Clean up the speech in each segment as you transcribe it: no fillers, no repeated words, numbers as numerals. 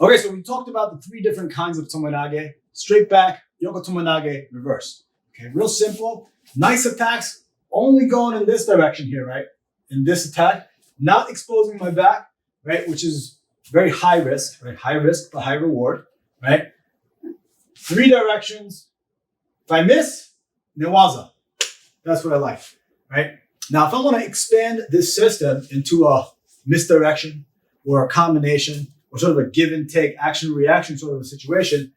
Okay, so we talked about the 3 different kinds of Tomoe Nage: straight back, Yoko Tomoe Nage, reverse. Okay, real simple, nice attacks, only going in this direction here, right? In this attack, not exposing my back, right? Which is very high risk, right? High risk, but high reward, right? 3 directions. If I miss, newaza. That's what I like, right? Now, if I want to expand this system into a misdirection or a combination or sort of a give and take action-reaction sort of a situation,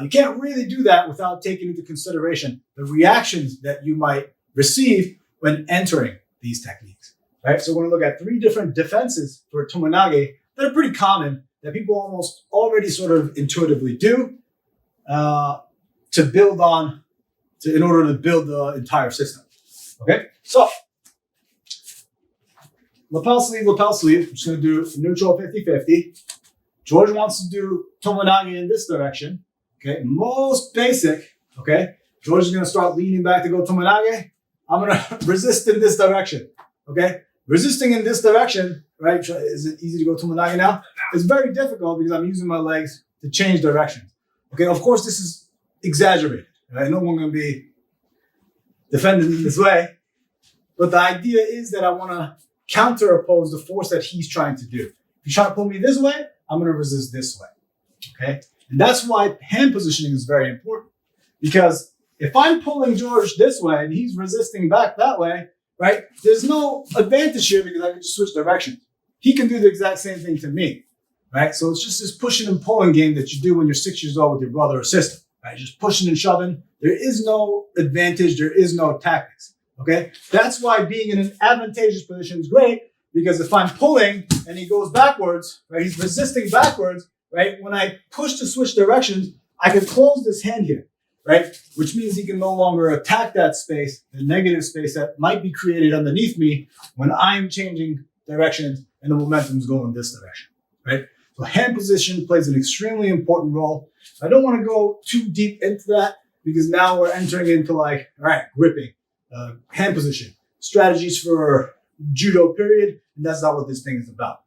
you can't really do that without taking into consideration the reactions that you might receive when entering these techniques, right? So we're going to look at 3 different defenses for Tomoe Nage that are pretty common, that people almost already sort of intuitively do in order to build the entire system. Okay, so lapel sleeve. I'm just going to do neutral 50-50. George wants to do Tomoe Nage in this direction. Okay, most basic. Okay, George is going to start leaning back to go Tomoe Nage. I'm going to resist in this direction. Okay, resisting in this direction, right? Is it easy to go Tomoe Nage now? It's very difficult because I'm using my legs to change directions. Okay, of course, this is exaggerated. Right? No one's going to be defended in this way. But the idea is that I want to counter oppose the force that he's trying to do. If he's trying to pull me this way, I'm going to resist this way. Okay? And that's why hand positioning is very important. Because if I'm pulling George this way and he's resisting back that way, right, there's no advantage here because I can just switch directions. He can do the exact same thing to me, right? So it's just this pushing and pulling game that you do when you're 6 years old with your brother or sister, right? Just pushing and shoving. There is no advantage. There is no tactics, okay? That's why being in an advantageous position is great, because if I'm pulling and he goes backwards, right, he's resisting backwards, right? When I push to switch directions, I can close this hand here, right? Which means he can no longer attack that space, the negative space that might be created underneath me when I'm changing directions and the momentum is going this direction, right? So hand position plays an extremely important role. I don't want to go too deep into that because now we're entering into like, all right, gripping, hand position, strategies for judo period, and that's not what this thing is about.